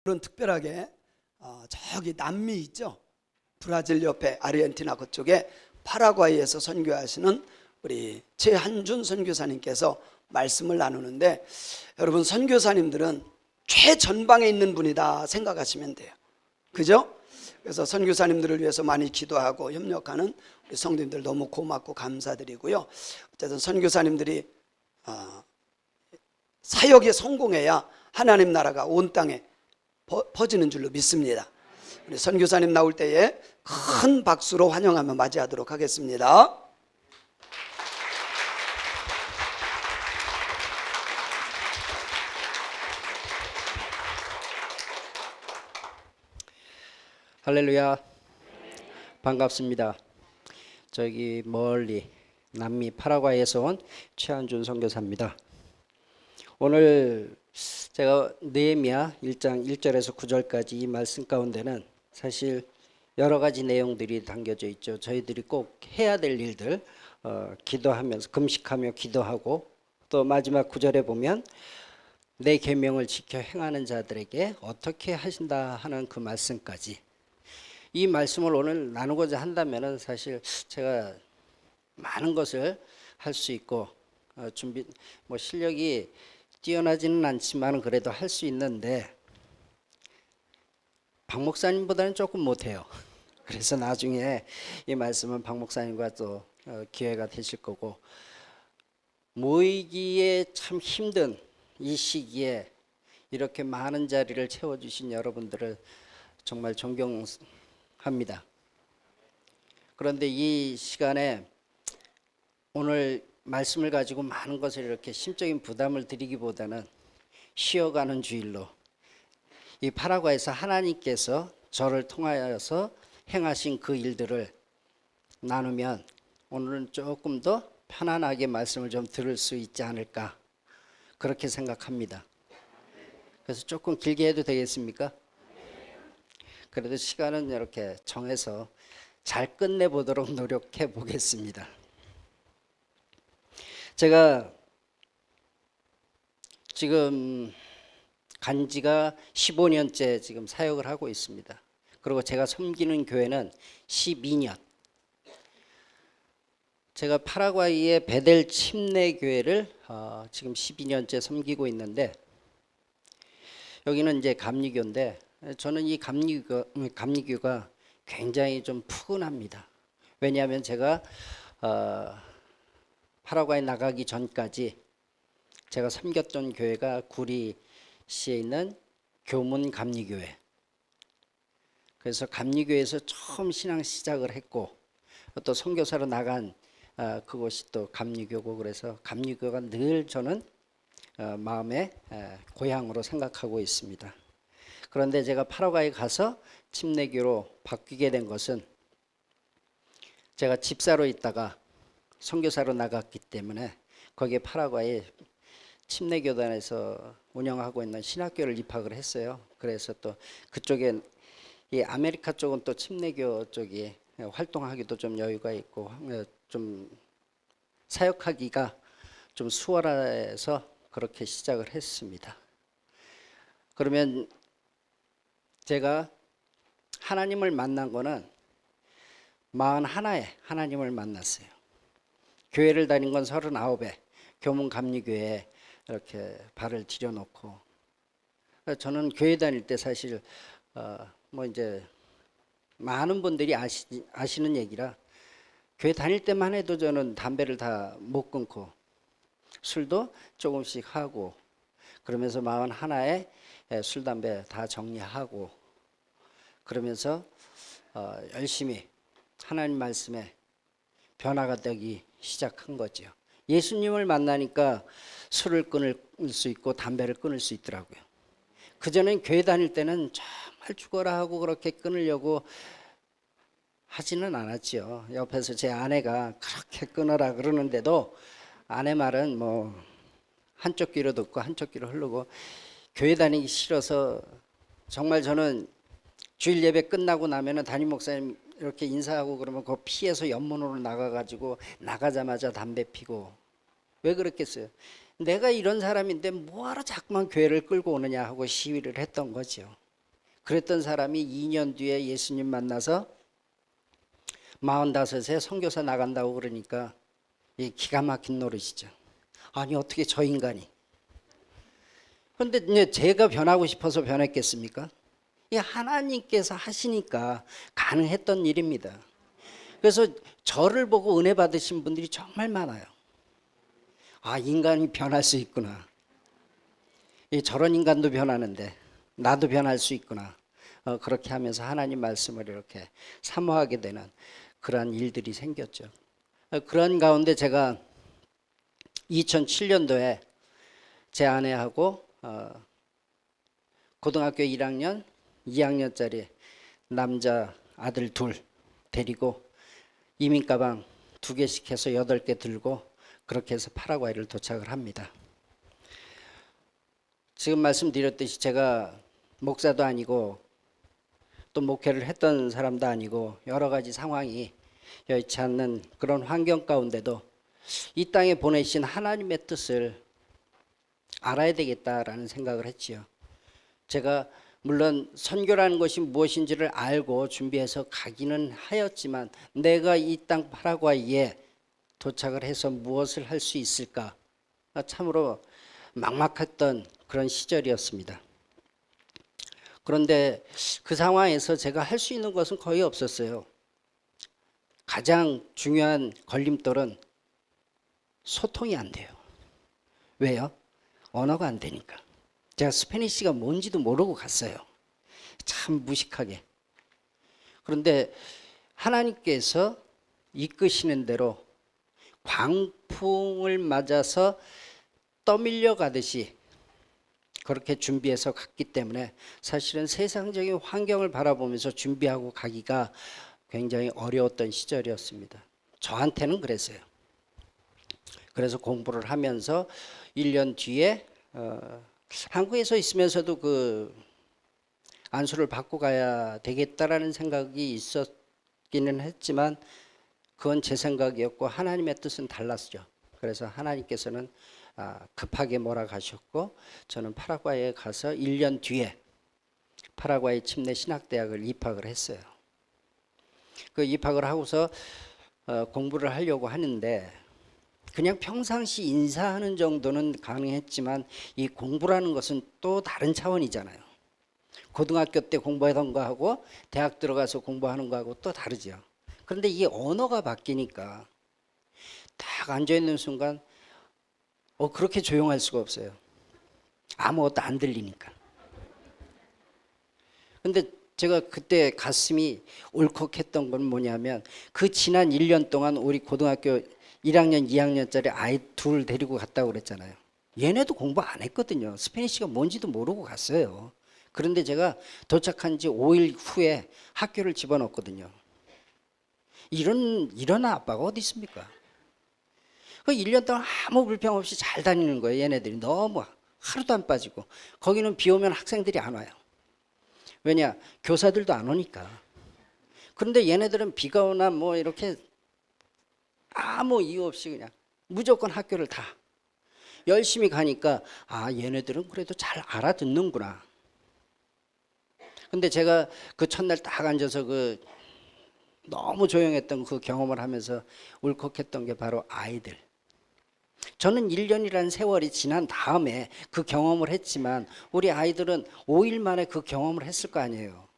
오늘은 특별하게 저기 남미 있죠? 브라질 옆에 아르헨티나 그쪽에 파라과이에서 선교하시는 우리 최한준 선교사님께서 말씀을 나누는데, 여러분 선교사님들은 최전방에 있는 분이다 생각하시면 돼요. 그죠? 그래서 선교사님들을 위해서 많이 기도하고 협력하는 우리 성도님들 너무 고맙고 감사드리고요. 어쨌든 선교사님들이 사역에 성공해야 하나님 나라가 온 땅에 퍼지는 줄로 믿습니다. 우리 선교사님 나올 때에 큰 박수로 환영하며 맞이하도록 하겠습니다. 할렐루야, 반갑습니다. 저기 멀리 남미 파라과이에서 온 최한준 선교사입니다. 오늘 제가 느헤미야 1장 1절에서 9절까지 이 말씀 가운데는 사실 여러 가지 내용들이 담겨져 있죠. 저희들이 꼭 해야 될 일들, 기도하면서 금식하며 기도하고, 또 마지막 9절에 보면 내 계명을 지켜 행하는 자들에게 어떻게 하신다 하는 그 말씀까지, 이 말씀을 오늘 나누고자 한다면은 사실 제가 많은 것을 할 수 있고 준비 실력이 뛰어나지는 않지만 그래도 할 수 있는데 박 목사님보다는 조금 못해요. 그래서 나중에 이 말씀은 박 목사님과 또 기회가 되실 거고, 모이기에 참 힘든 이 시기에 이렇게 많은 자리를 채워주신 여러분들을 정말 존경합니다. 그런데 이 시간에 오늘 말씀을 가지고 많은 것을 이렇게 심적인 부담을 드리기보다는 쉬어가는 주일로 이 파라과이에서 하나님께서 저를 통하여서 행하신 그 일들을 나누면 오늘은 조금 더 편안하게 말씀을 좀 들을 수 있지 않을까, 그렇게 생각합니다. 그래서 조금 길게 해도 되겠습니까? 그래도 시간은 이렇게 정해서 잘 끝내보도록 노력해 보겠습니다. 제가 지금 간지가 15년째 지금 사역을 하고 있습니다. 그리고 제가 섬기는 교회는 12년. 제가 파라과이의 베델 침례 교회를 지금 12년째 섬기고 있는데, 여기는 이제 감리교인데 저는 이 감리교가 굉장히 좀 푸근합니다. 왜냐하면 제가 파라과이 나가기 전까지 제가 섬겼던 교회가 구리시에 있는 교문 감리교회. 그래서 감리교회에서 처음 신앙 시작을 했고, 또 선교사로 나간 그곳이 또 감리교고, 그래서 감리교가 늘 저는 마음의 고향으로 생각하고 있습니다. 그런데 제가 파라과이 가서 침례교로 바뀌게 된 것은, 제가 집사로 있다가 선교사로 나갔기 때문에 거기에 파라과이 침례교단에서 운영하고 있는 신학교를 입학을 했어요. 그래서 또 그쪽에 이 아메리카 쪽은 또 침례교 쪽이 활동하기도 좀 여유가 있고 좀 사역하기가 좀 수월해서 그렇게 시작을 했습니다. 그러면 제가 하나님을 만난 거는 41에 하나님을 만났어요. 교회를 다닌 건 39에 교문 감리교회에 이렇게 발을 들여놓고, 저는 교회 다닐 때 사실 이제 많은 분들이 아시는 얘기라, 교회 다닐 때만 해도 저는 담배를 다 못 끊고 술도 조금씩 하고, 그러면서 41에 술 담배 다 정리하고, 그러면서 열심히 하나님 말씀에 변화가 되기 시작한 거죠. 예수님을 만나니까 술을 끊을 수 있고 담배를 끊을 수 있더라고요. 그전엔 교회 다닐 때는 정말 죽어라 하고 그렇게 끊으려고 하지는 않았죠. 옆에서 제 아내가 그렇게 끊어라 그러는데도 아내 말은 한쪽 귀로 듣고 한쪽 귀로 흐르고, 교회 다니기 싫어서 정말 저는 주일 예배 끝나고 나면은 담임 목사님 이렇게 인사하고 그러면 그 피해서 연문으로 나가가지고 나가자마자 담배 피고. 왜 그랬겠어요? 내가 이런 사람인데 뭐하러 자꾸만 교회를 끌고 오느냐 하고 시위를 했던 거죠. 그랬던 사람이 2년 뒤에 예수님 만나서 45에 선교사 나간다고 그러니까 이 기가 막힌 노릇이죠. 아니 어떻게 저 인간이. 그런데 이제 제가 변하고 싶어서 변했겠습니까? 이 하나님께서 하시니까 가능했던 일입니다. 그래서 저를 보고 은혜 받으신 분들이 정말 많아요. 아, 인간이 변할 수 있구나. 저런 인간도 변하는데 나도 변할 수 있구나. 그렇게 하면서 하나님 말씀을 이렇게 사모하게 되는 그러한 일들이 생겼죠. 그런 가운데 제가 2007년도에 제 아내하고 고등학교 1학년, 2학년짜리 남자 아들 둘 데리고 이민 가방 2개씩 해서 8개 들고 그렇게 해서 파라과이를 도착을 합니다. 지금 말씀드렸듯이 제가 목사도 아니고 또 목회를 했던 사람도 아니고 여러 가지 상황이 여의치 않는 그런 환경 가운데도 이 땅에 보내신 하나님의 뜻을 알아야 되겠다라는 생각을 했지요. 제가 물론 선교라는 것이 무엇인지를 알고 준비해서 가기는 하였지만 내가 이 땅 파라과이에 도착을 해서 무엇을 할 수 있을까? 참으로 막막했던 그런 시절이었습니다. 그런데 그 상황에서 제가 할 수 있는 것은 거의 없었어요. 가장 중요한 걸림돌은 소통이 안 돼요. 왜요? 언어가 안 되니까. 제가 스페니쉬가 뭔지도 모르고 갔어요. 참 무식하게. 그런데 하나님께서 이끄시는 대로 광풍을 맞아서 떠밀려 가듯이 그렇게 준비해서 갔기 때문에 사실은 세상적인 환경을 바라보면서 준비하고 가기가 굉장히 어려웠던 시절이었습니다. 저한테는 그랬어요. 그래서 공부를 하면서 1년 뒤에 한국에서 있으면서도 그 안수를 받고 가야 되겠다라는 생각이 있었기는 했지만 그건 제 생각이었고 하나님의 뜻은 달랐죠. 그래서 하나님께서는 급하게 몰아가셨고 저는 파라과이에 가서 1년 뒤에 파라과이 침례 신학대학을 입학을 했어요. 그 입학을 하고서 공부를 하려고 하는데 그냥 평상시 인사하는 정도는 가능했지만 이 공부라는 것은 또 다른 차원이잖아요. 고등학교 때 공부하던 거하고 대학 들어가서 공부하는 거하고 또 다르죠. 그런데 이게 언어가 바뀌니까 딱 앉아있는 순간 그렇게 조용할 수가 없어요. 아무것도 안 들리니까. 근데 제가 그때 가슴이 울컥했던 건 뭐냐면 그 지난 1년 동안 우리 고등학교 1학년, 2학년짜리 아이 둘 데리고 갔다고 그랬잖아요. 얘네도 공부 안 했거든요. 스페니쉬가 뭔지도 모르고 갔어요. 그런데 제가 도착한 지 5일 후에 학교를 집어넣었거든요. 이런 아빠가 어디 있습니까? 그 1년 동안 아무 불평 없이 잘 다니는 거예요. 얘네들이 너무 하루도 안 빠지고. 거기는 비 오면 학생들이 안 와요. 왜냐? 교사들도 안 오니까. 그런데 얘네들은 비가 오나 뭐 이렇게 아무 이유 없이 그냥 무조건 학교를 다 열심히 가니까 얘네들은 그래도 잘 알아듣는구나. 근데 제가 그 첫날 딱 앉아서 그 너무 조용했던 그 경험을 하면서 울컥했던 게 바로 아이들. 저는 1년이라는 세월이 지난 다음에 그 경험을 했지만 우리 아이들은 5일 만에 그 경험을 했을 거 아니에요.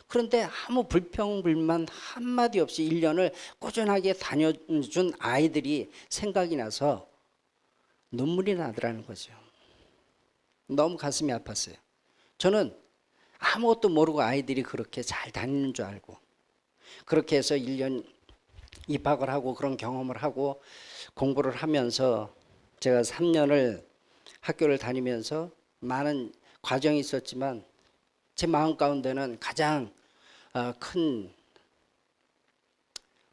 그런데 아무 불평 불만 한마디 없이 1년을 꾸준하게 다녀준 아이들이 생각이 나서 눈물이 나더라는 거죠. 너무 가슴이 아팠어요. 저는 아무것도 모르고 아이들이 그렇게 잘 다니는 줄 알고 그렇게 해서 1년 입학을 하고 그런 경험을 하고 공부를 하면서 제가 3년을 학교를 다니면서 많은 과정이 있었지만 제 마음 가운데는 가장 큰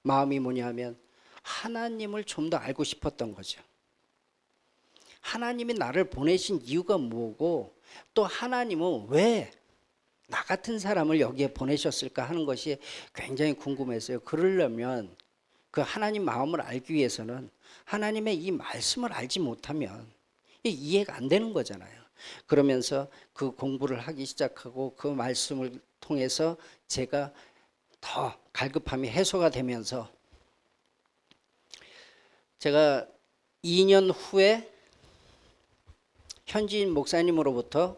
마음이 뭐냐면 하나님을 좀 더 알고 싶었던 거죠. 하나님이 나를 보내신 이유가 뭐고 또 하나님은 왜 나 같은 사람을 여기에 보내셨을까 하는 것이 굉장히 궁금했어요. 그러려면 그 하나님 마음을 알기 위해서는 하나님의 이 말씀을 알지 못하면 이해가 안 되는 거잖아요. 그러면서 그 공부를 하기 시작하고 그 말씀을 통해서 제가 더 갈급함이 해소가 되면서 제가 2년 후에 현지인 목사님으로부터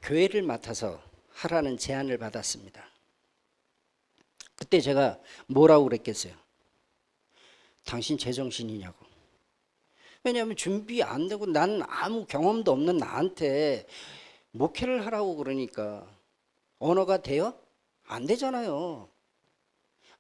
교회를 맡아서 하라는 제안을 받았습니다. 그때 제가 뭐라고 그랬겠어요? 당신 제정신이냐고. 왜냐하면 준비 안 되고 난 아무 경험도 없는 나한테 목회를 하라고 그러니까 언어가 돼요? 안 되잖아요.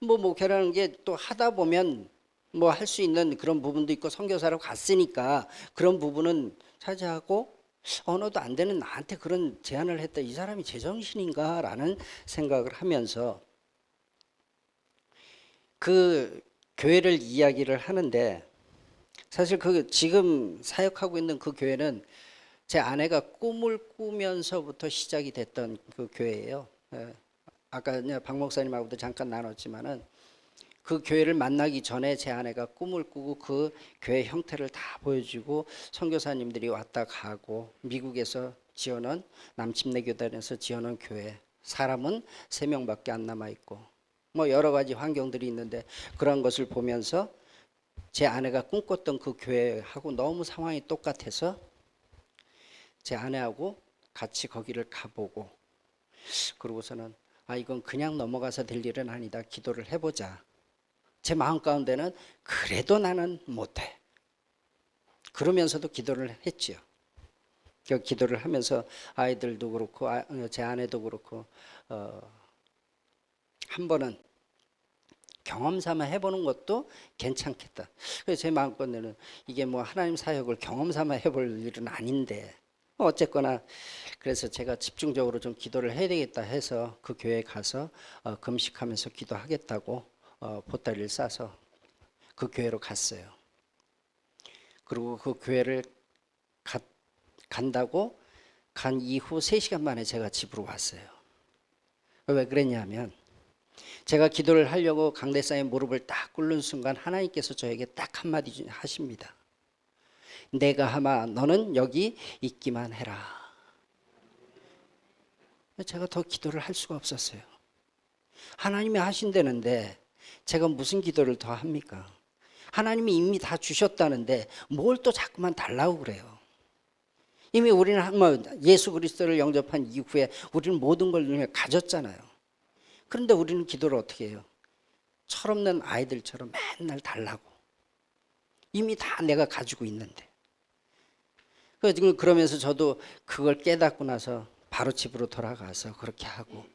뭐 목회라는 게 또 하다 보면 뭐 할 수 있는 그런 부분도 있고 선교사로 갔으니까 그런 부분은 차지하고 언어도 안 되는 나한테 그런 제안을 했다. 이 사람이 제정신인가라는 생각을 하면서 그 교회를 이야기를 하는데 사실 그 지금 사역하고 있는 그 교회는 제 아내가 꿈을 꾸면서부터 시작이 됐던 그 교회예요. 아까 박 목사님하고도 잠깐 나눴지만은 그 교회를 만나기 전에 제 아내가 꿈을 꾸고 그 교회 형태를 다 보여주고 선교사님들이 왔다 가고 미국에서 지어놓은 남침내교단에서 지어놓은 교회 사람은 3명밖에 안 남아 있고 뭐 여러 가지 환경들이 있는데 그런 것을 보면서 제 아내가 꿈꿨던 그 교회하고 너무 상황이 똑같아서 제 아내하고 같이 거기를 가보고 그러고서는 이건 그냥 넘어가서 될 일은 아니다. 기도를 해보자. 제 마음 가운데는 그래도 나는 못해. 그러면서도 기도를 했지요. 그 기도를 하면서 아이들도 그렇고 제 아내도 그렇고 한 번은 경험 삼아 해보는 것도 괜찮겠다. 그래서 제 마음껏에는 이게 뭐 하나님 사역을 경험 삼아 해볼 일은 아닌데 어쨌거나 그래서 제가 집중적으로 좀 기도를 해야 되겠다 해서 그 교회에 가서 금식하면서 기도하겠다고 보따리를 싸서 그 교회로 갔어요. 그리고 그 교회를 간다고 간 이후 3시간 만에 제가 집으로 왔어요. 왜 그랬냐면 제가 기도를 하려고 강대상에 무릎을 딱 꿇는 순간 하나님께서 저에게 딱 한마디 하십니다. 내가 하마 너는 여기 있기만 해라. 제가 더 기도를 할 수가 없었어요. 하나님이 하신다는데 제가 무슨 기도를 더 합니까? 하나님이 이미 다 주셨다는데 뭘 또 자꾸만 달라고 그래요. 이미 우리는 예수 그리스도를 영접한 이후에 우리는 모든 걸 가졌잖아요. 그런데 우리는 기도를 어떻게 해요? 철없는 아이들처럼 맨날 달라고. 이미 다 내가 가지고 있는데. 그러면서 저도 그걸 깨닫고 나서 바로 집으로 돌아가서 그렇게 하고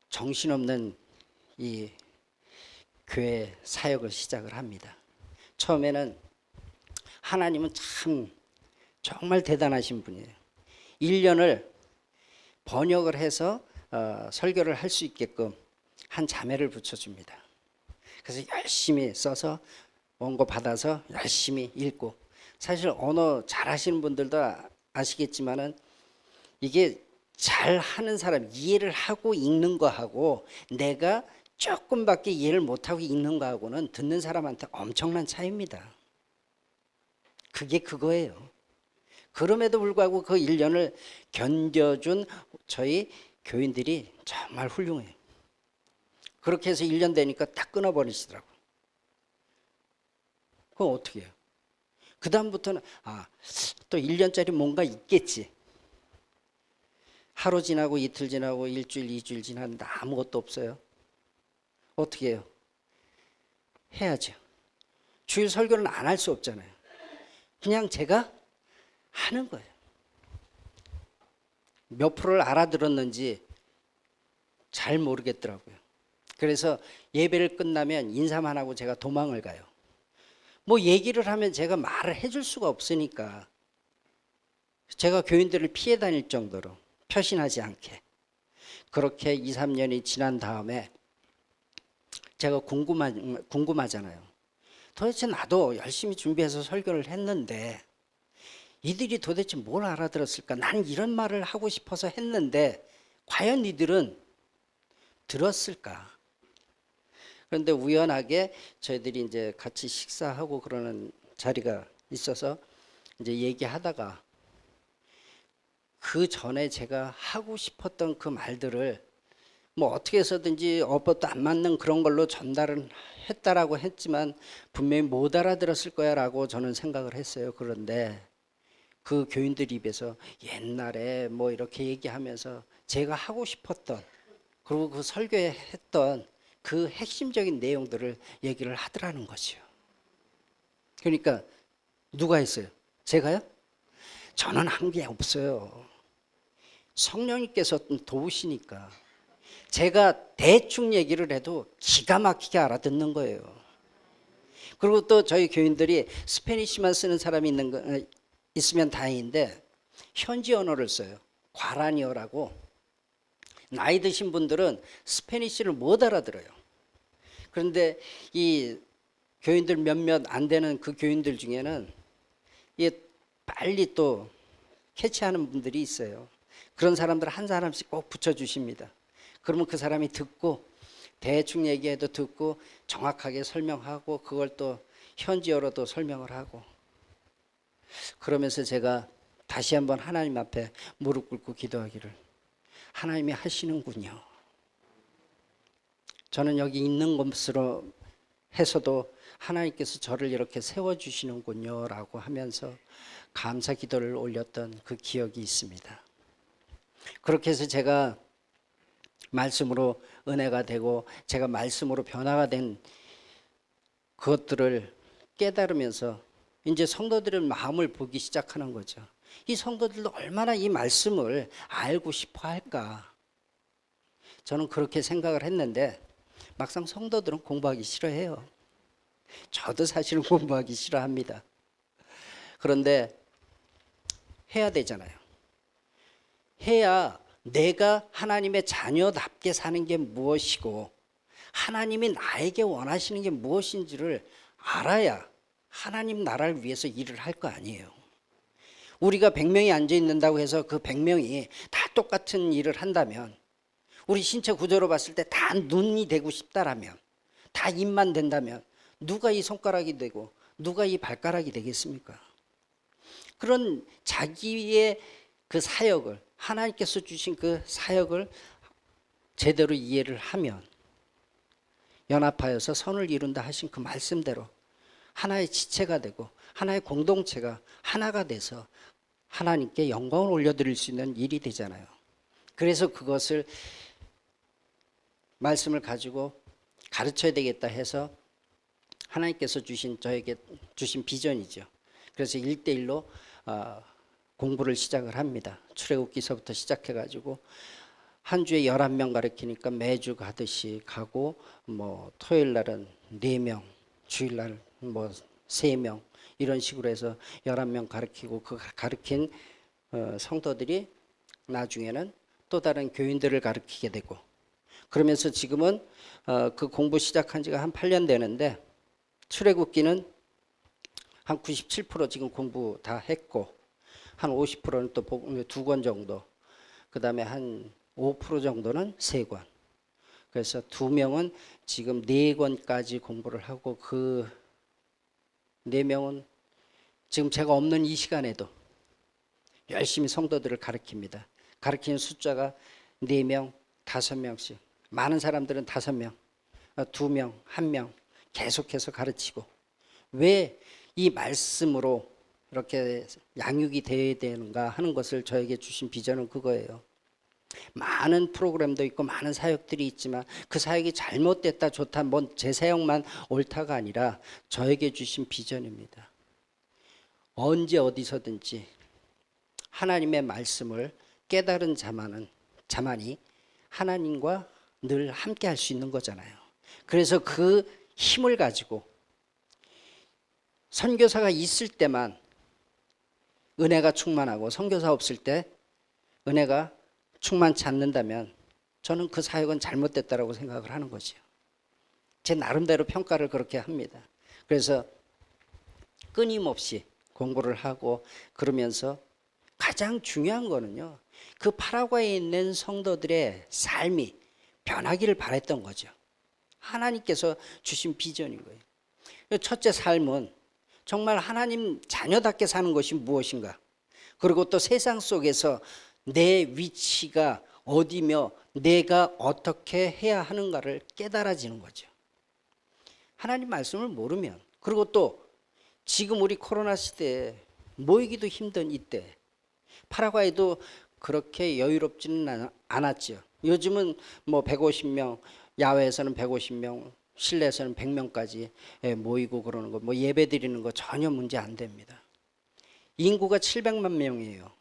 정신없는 이 교회 사역을 시작을 합니다. 처음에는 하나님은 참 정말 대단하신 분이에요. 1년을 번역을 해서 설교를 할 수 있게끔 한 자매를 붙여줍니다. 그래서 열심히 써서 원고 받아서 열심히 읽고 사실 언어 잘하시는 분들도 아시겠지만은 이게 잘하는 사람 이해를 하고 읽는 거하고 내가 조금밖에 이해를 못하고 읽는 거하고는 듣는 사람한테 엄청난 차이입니다. 그게 그거예요. 그럼에도 불구하고 그 1년을 견뎌준 저희 교인들이 정말 훌륭해요. 그렇게 해서 1년 되니까 딱 끊어버리시더라고요. 그럼 어떻게 해요? 그 다음부터는 또 1년짜리 뭔가 있겠지. 하루 지나고 이틀 지나고 일주일, 2주일 지났는데 아무것도 없어요. 어떻게 해요? 해야죠. 주일 설교는 안 할 수 없잖아요. 그냥 제가 하는 거예요. 몇 프로를 알아들었는지 잘 모르겠더라고요. 그래서 예배를 끝나면 인사만 하고 제가 도망을 가요. 뭐 얘기를 하면 제가 말을 해줄 수가 없으니까 제가 교인들을 피해 다닐 정도로 표신하지 않게 그렇게 2, 3년이 지난 다음에 제가 궁금하잖아요. 도대체 나도 열심히 준비해서 설교를 했는데 이들이 도대체 뭘 알아들었을까? 나는 이런 말을 하고 싶어서 했는데 과연 이들은 들었을까? 그런데 우연하게 저희들이 이제 같이 식사하고 그러는 자리가 있어서 이제 얘기하다가 그 전에 제가 하고 싶었던 그 말들을 뭐 어떻게 해서든지 어법도 안 맞는 그런 걸로 전달은 했다라고 했지만 분명히 못 알아들었을 거야라고 저는 생각을 했어요. 그런데 그 교인들 입에서 옛날에 뭐 이렇게 얘기하면서 제가 하고 싶었던, 그리고 그 설교에 했던 그 핵심적인 내용들을 얘기를 하더라는 거죠. 그러니까 누가 했어요? 제가요? 저는 한 게 없어요. 성령님께서 도우시니까 제가 대충 얘기를 해도 기가 막히게 알아듣는 거예요. 그리고 또 저희 교인들이 스페니쉬만 쓰는 사람이 있으면 다행인데 현지 언어를 써요. 과라니어라고. 나이 드신 분들은 스페니쉬를 못 알아들어요. 그런데 이 교인들 몇몇 안 되는 그 교인들 중에는 이게 빨리 또 캐치하는 분들이 있어요. 그런 사람들 한 사람씩 꼭 붙여주십니다. 그러면 그 사람이 듣고 대충 얘기해도 듣고 정확하게 설명하고 그걸 또 현지어로도 설명을 하고, 그러면서 제가 다시 한번 하나님 앞에 무릎 꿇고 기도하기를, 하나님이 하시는군요. 저는 여기 있는 것으로 해서도 하나님께서 저를 이렇게 세워주시는군요 라고 하면서 감사 기도를 올렸던 그 기억이 있습니다. 그렇게 해서 제가 말씀으로 은혜가 되고 제가 말씀으로 변화가 된 그것들을 깨달으면서 이제 성도들의 마음을 보기 시작하는 거죠. 이 성도들도 얼마나 이 말씀을 알고 싶어 할까. 저는 그렇게 생각을 했는데 막상 성도들은 공부하기 싫어해요. 저도 사실은 공부하기 싫어합니다. 그런데 해야 되잖아요. 해야 내가 하나님의 자녀답게 사는 게 무엇이고 하나님이 나에게 원하시는 게 무엇인지를 알아야 하나님 나라를 위해서 일을 할 거 아니에요. 우리가 100명이 앉아 있는다고 해서 그 100명이 다 똑같은 일을 한다면, 우리 신체 구조로 봤을 때 다 눈이 되고 싶다라면, 다 입만 된다면 누가 이 손가락이 되고 누가 이 발가락이 되겠습니까? 그런 자기의 그 사역을, 하나님께서 주신 그 사역을 제대로 이해를 하면 연합하여서 선을 이룬다 하신 그 말씀대로 하나의 지체가 되고 하나의 공동체가 하나가 돼서 하나님께 영광을 올려드릴 수 있는 일이 되잖아요. 그래서 그것을 말씀을 가지고 가르쳐야 되겠다 해서 하나님께서 저에게 주신 비전이죠. 그래서 1대1로 공부를 시작을 합니다. 출애굽기서부터 시작해가지고 한 주에 11명 가르치니까 매주 가듯이 가고, 뭐 토요일 날은 4명, 주일날 뭐 3명, 이런 식으로 해서 11명 가르치고, 그 가르친 성도들이 나중에는 또 다른 교인들을 가르치게 되고, 그러면서 지금은 그 공부 시작한 지가 한 8년 되는데 출애굽기는 한 97% 지금 공부 다 했고, 한 50%는 또 2권 정도, 그 다음에 한 5% 정도는 3권. 그래서 2명은 지금 4권까지 공부를 하고, 그 4명은 지금 제가 없는 이 시간에도 열심히 성도들을 가르칩니다. 가르치는 숫자가 4명, 5명씩. 많은 사람들은 5명, 2명, 1명 계속해서 가르치고. 왜 이 말씀으로 이렇게 양육이 되어야 되는가 하는 것을 저에게 주신 비전은 그거예요. 많은 프로그램도 있고 많은 사역들이 있지만 그 사역이 잘못됐다 좋다, 뭔 제 사역만 옳다가 아니라 저에게 주신 비전입니다. 언제 어디서든지 하나님의 말씀을 깨달은 자만이 하나님과 늘 함께 할 수 있는 거잖아요. 그래서 그 힘을 가지고 선교사가 있을 때만 은혜가 충만하고 선교사 없을 때 은혜가 충만치 않는다면 저는 그 사역은 잘못됐다라고 생각을 하는 거죠. 제 나름대로 평가를 그렇게 합니다. 그래서 끊임없이 공부를 하고 그러면서 가장 중요한 거는요, 그 파라과이에 있는 성도들의 삶이 변하기를 바랬던 거죠. 하나님께서 주신 비전인 거예요. 첫째 삶은 정말 하나님 자녀답게 사는 것이 무엇인가, 그리고 또 세상 속에서 내 위치가 어디며 내가 어떻게 해야 하는가를 깨달아지는 거죠. 하나님 말씀을 모르면, 그리고 또 지금 우리 코로나 시대에 모이기도 힘든 이때 파라과이도 그렇게 여유롭지는 않았죠. 요즘은 뭐 150명, 야외에서는 150명, 실내에서는 100명까지 모이고 그러는 거, 뭐 예배 드리는 거 전혀 문제 안 됩니다. 인구가 700만 명이에요.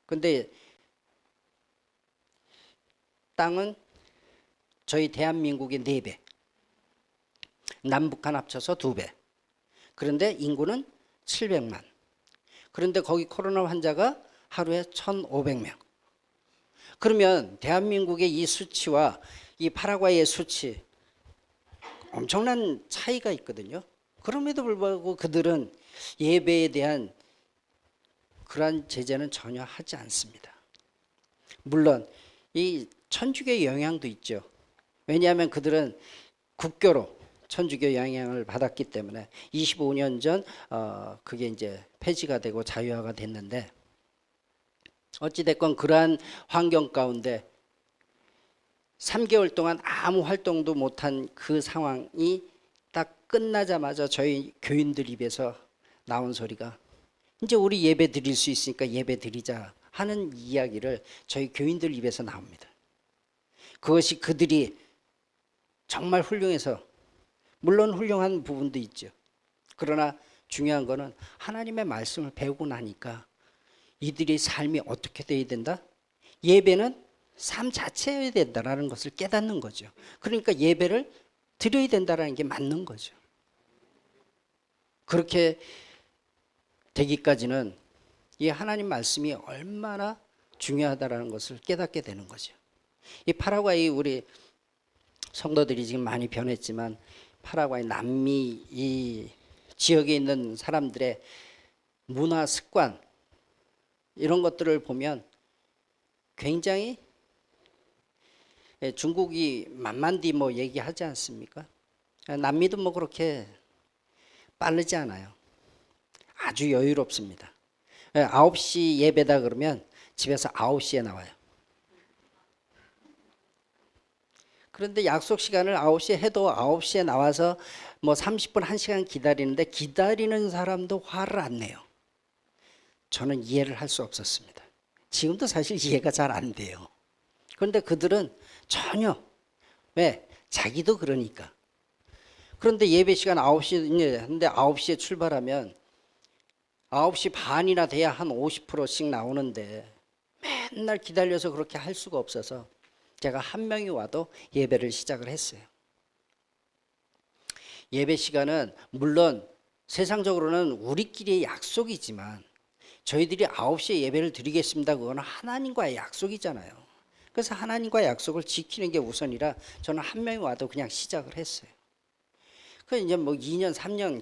근데 땅은 저희 대한민국의 4배, 남북한 합쳐서 2배. 그런데 인구는 700만. 그런데 거기 코로나 환자가 하루에 1,500명. 그러면 대한민국의 이 수치와 이 파라과이의 수치 엄청난 차이가 있거든요. 그럼에도 불구하고 그들은 예배에 대한 그러한 제재는 전혀 하지 않습니다. 물론 이 천주교의 영향도 있죠. 왜냐하면 그들은 국교로 천주교 영향을 받았기 때문에 25년 전 그게 이제 폐지가 되고 자유화가 됐는데, 어찌 됐건 그러한 환경 가운데 3개월 동안 아무 활동도 못한 그 상황이 딱 끝나자마자 저희 교인들 입에서 나온 소리가, 이제 우리 예배 드릴 수 있으니까 예배 드리자 하는 이야기를 저희 교인들 입에서 나옵니다. 그것이 그들이 정말 훌륭해서, 물론 훌륭한 부분도 있죠. 그러나 중요한 거는 하나님의 말씀을 배우고 나니까 이들의 삶이 어떻게 돼야 된다? 예배는 삶 자체여야 된다라는 것을 깨닫는 거죠. 그러니까 예배를 드려야 된다라는 게 맞는 거죠. 그렇게 되기까지는 이 하나님 말씀이 얼마나 중요하다라는 것을 깨닫게 되는 거죠. 이 파라과이 우리 성도들이 지금 많이 변했지만 파라과이 남미 이 지역에 있는 사람들의 문화 습관 이런 것들을 보면 굉장히, 중국이 만만디 뭐 얘기하지 않습니까? 남미도 뭐 그렇게 빠르지 않아요. 아주 여유롭습니다. 9시 예배다 그러면 집에서 9시에 나와요. 그런데 약속 시간을 9시에 해도 9시에 나와서 뭐 30분, 1시간 기다리는데 기다리는 사람도 화를 안 내요. 저는 이해를 할 수 없었습니다. 지금도 사실 이해가 잘 안 돼요. 그런데 그들은 전혀, 왜? 자기도 그러니까. 그런데 예배 시간 9시인데 9시에 출발하면 9시 반이나 돼야 한 50%씩 나오는데 맨날 기다려서 그렇게 할 수가 없어서 제가 한 명이 와도 예배를 시작을 했어요. 예배 시간은 물론 세상적으로는 우리끼리의 약속이지만 저희들이 9시에 예배를 드리겠습니다. 그거는 하나님과의 약속이잖아요. 그래서 하나님과의 약속을 지키는 게 우선이라 저는 한 명이 와도 그냥 시작을 했어요. 그 이제 뭐 2년, 3년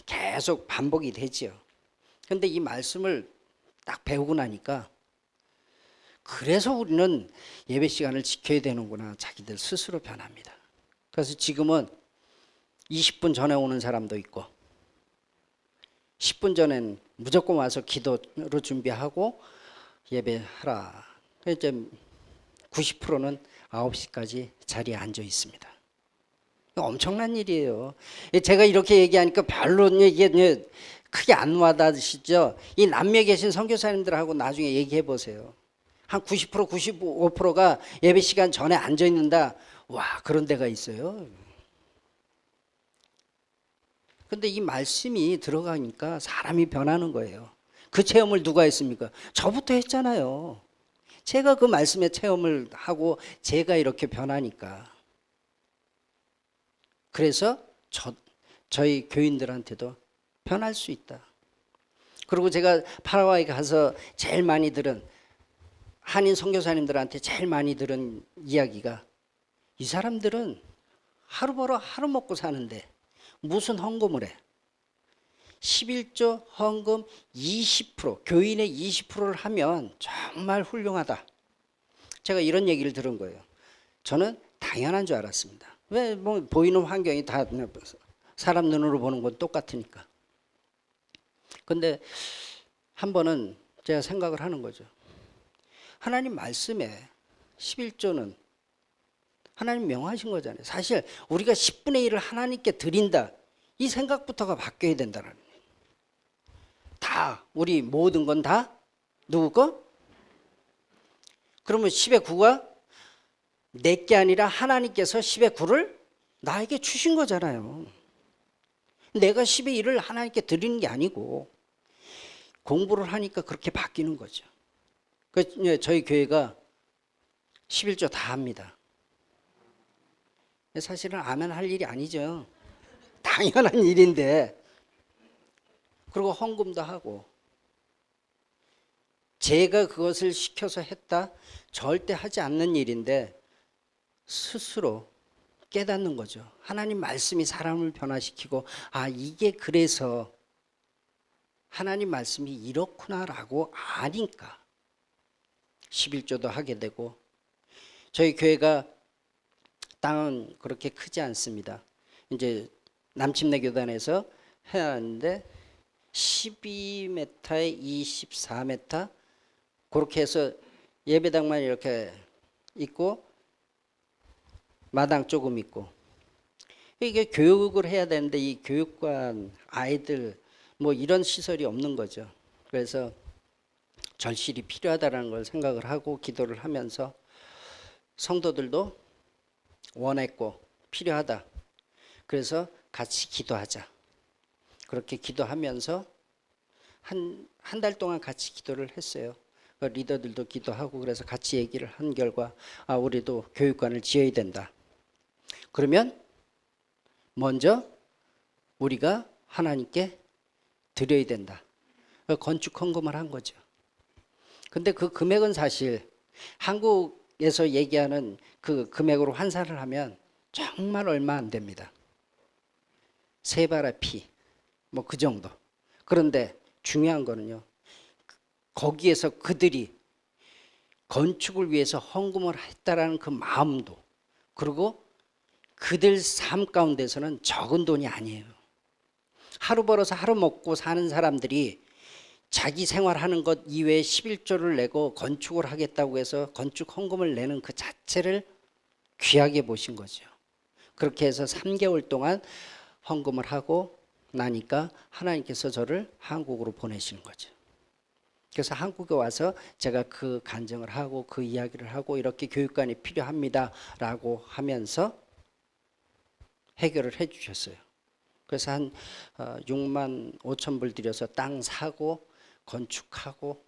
계속 반복이 되죠. 그런데 이 말씀을 딱 배우고 나니까 그래서 우리는 예배 시간을 지켜야 되는구나, 자기들 스스로 변합니다. 그래서 지금은 20분 전에 오는 사람도 있고 10분 전엔 무조건 와서 기도로 준비하고 예배하라. 이제 90%는 9시까지 자리에 앉아 있습니다. 엄청난 일이에요. 제가 이렇게 얘기하니까 별로 이게 크게 안 와닿으시죠? 이 남미에 계신 선교사님들하고 나중에 얘기해 보세요. 한 90%, 95%가 예배 시간 전에 앉아 있는다. 와, 그런 데가 있어요. 근데 이 말씀이 들어가니까 사람이 변하는 거예요. 그 체험을 누가 했습니까? 저부터 했잖아요. 제가 그 말씀의 체험을 하고 제가 이렇게 변하니까. 그래서 저희 교인들한테도 변할 수 있다. 그리고 제가 파라과이 가서 제일 많이 들은, 한인 선교사님들한테 제일 많이 들은 이야기가, 이 사람들은 하루 벌어 하루 먹고 사는데 무슨 헌금을 해? 11조 헌금 20%, 교인의 20%를 하면 정말 훌륭하다. 제가 이런 얘기를 들은 거예요. 저는 당연한 줄 알았습니다. 왜? 뭐 보이는 환경이 다 사람 눈으로 보는 건 똑같으니까. 근데 한 번은 제가 생각을 하는 거죠. 하나님 말씀에 11조는 하나님 명하신 거잖아요. 사실 우리가 10분의 1을 하나님께 드린다. 이 생각부터가 바뀌어야 된다는 거예요. 다 우리 모든 건 다 누구 거? 그러면 10의 9가 내게 아니라 하나님께서 10의 9를 나에게 주신 거잖아요. 내가 10의 1을 하나님께 드리는 게 아니고 공부를 하니까 그렇게 바뀌는 거죠. 저희 교회가 11조 다 합니다. 사실은 아멘 할 일이 아니죠. 당연한 일인데. 그리고 헌금도 하고. 제가 그것을 시켜서 했다? 절대 하지 않는 일인데 스스로 깨닫는 거죠. 하나님 말씀이 사람을 변화시키고 아 이게 그래서 하나님 말씀이 이렇구나라고 아니까 11조도 하게 되고 저희 교회가 땅은 그렇게 크지 않습니다. 이제 남침내 교단에서 해야 하는데 12m에 24m 그렇게 해서 예배당만 이렇게 있고 마당 조금 있고 이게 교육을 해야 되는데 이 교육관 아이들 뭐 이런 시설이 없는 거죠. 그래서 절실히 필요하다라는 걸 생각을 하고 기도를 하면서 성도들도 원했고 필요하다. 그래서 같이 기도하자. 그렇게 기도하면서 한 달 동안 같이 기도를 했어요. 리더들도 기도하고 그래서 같이 얘기를 한 결과 아 우리도 교육관을 지어야 된다. 그러면 먼저 우리가 하나님께 드려야 된다. 건축 헌금을 한 거죠. 근데 그 금액은 사실 한국에서 얘기하는 그 금액으로 환산을 하면 정말 얼마 안 됩니다. 세 발의 피, 뭐 그 정도. 그런데 중요한 거는요. 거기에서 그들이 건축을 위해서 헌금을 했다라는 그 마음도 그리고 그들 삶 가운데서는 적은 돈이 아니에요. 하루 벌어서 하루 먹고 사는 사람들이 자기 생활하는 것 이외에 11조를 내고 건축을 하겠다고 해서 건축 헌금을 내는 그 자체를 귀하게 보신 거죠. 그렇게 해서 3개월 동안 헌금을 하고 나니까 하나님께서 저를 한국으로 보내시는 거죠. 그래서 한국에 와서 제가 그 간증을 하고 그 이야기를 하고 이렇게 교육관이 필요합니다라고 하면서 해결을 해 주셨어요. 그래서 한 6만 5천 불 들여서 땅 사고 건축하고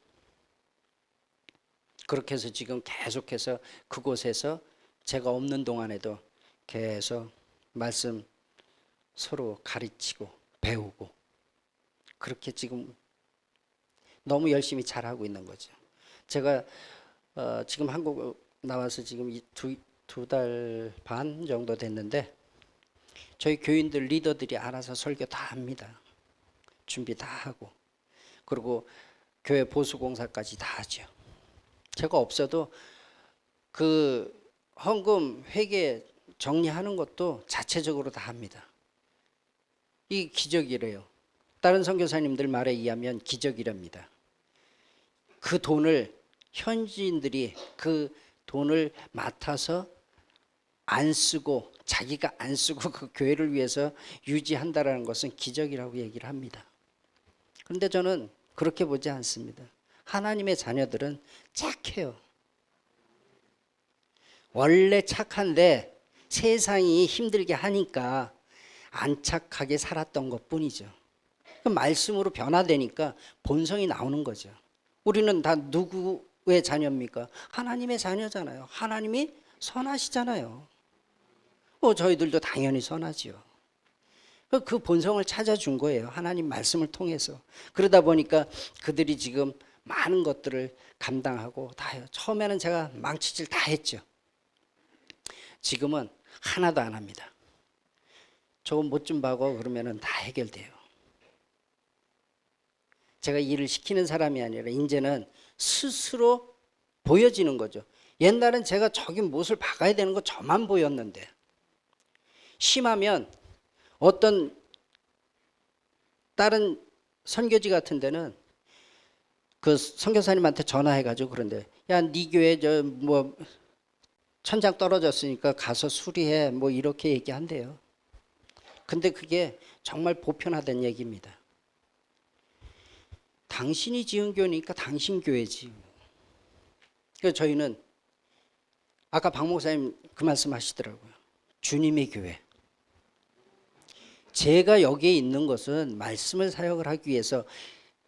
그렇게 해서 지금 계속해서 그곳에서 제가 없는 동안에도 계속 말씀 서로 가르치고 배우고 그렇게 지금 너무 열심히 잘하고 있는 거죠. 제가 지금 한국 나와서 지금 두 달 반 정도 됐는데 저희 교인들 리더들이 알아서 설교 다 합니다. 준비 다 하고 그리고 교회 보수공사까지 다 하죠. 제가 없어도 그 헌금 회계 정리하는 것도 자체적으로 다 합니다. 이 기적이래요. 다른 선교사님들 말에 의하면 기적이랍니다. 그 돈을 현지인들이 그 돈을 맡아서 안 쓰고 자기가 안 쓰고 그 교회를 위해서 유지한다라는 것은 기적이라고 얘기를 합니다. 그런데 저는 그렇게 보지 않습니다. 하나님의 자녀들은 착해요. 원래 착한데 세상이 힘들게 하니까 안 착하게 살았던 것뿐이죠. 그 말씀으로 변화되니까 본성이 나오는 거죠. 우리는 다 누구의 자녀입니까? 하나님의 자녀잖아요. 하나님이 선하시잖아요. 저희들도 당연히 선하지요. 그 본성을 찾아준 거예요. 하나님 말씀을 통해서. 그러다 보니까 그들이 지금 많은 것들을 감당하고 다 해요. 처음에는 제가 망치질 다 했죠. 지금은 하나도 안 합니다. 조금 못 좀 봐고 그러면은 다 해결돼요. 제가 일을 시키는 사람이 아니라 이제는 스스로 보여지는 거죠. 옛날엔 제가 저기 못을 박아야 되는 거 저만 보였는데 심하면 어떤 다른 선교지 같은 데는 그 선교사님한테 전화해가지고 그런데 야, 네 교회 저 뭐 천장 떨어졌으니까 가서 수리해 뭐 이렇게 얘기한대요. 근데 그게 정말 보편화된 얘기입니다. 당신이 지은 교회니까 당신 교회지. 그래서 저희는 아까 박 목사님 그 말씀하시더라고요. 주님의 교회. 제가 여기에 있는 것은 말씀을 사역을 하기 위해서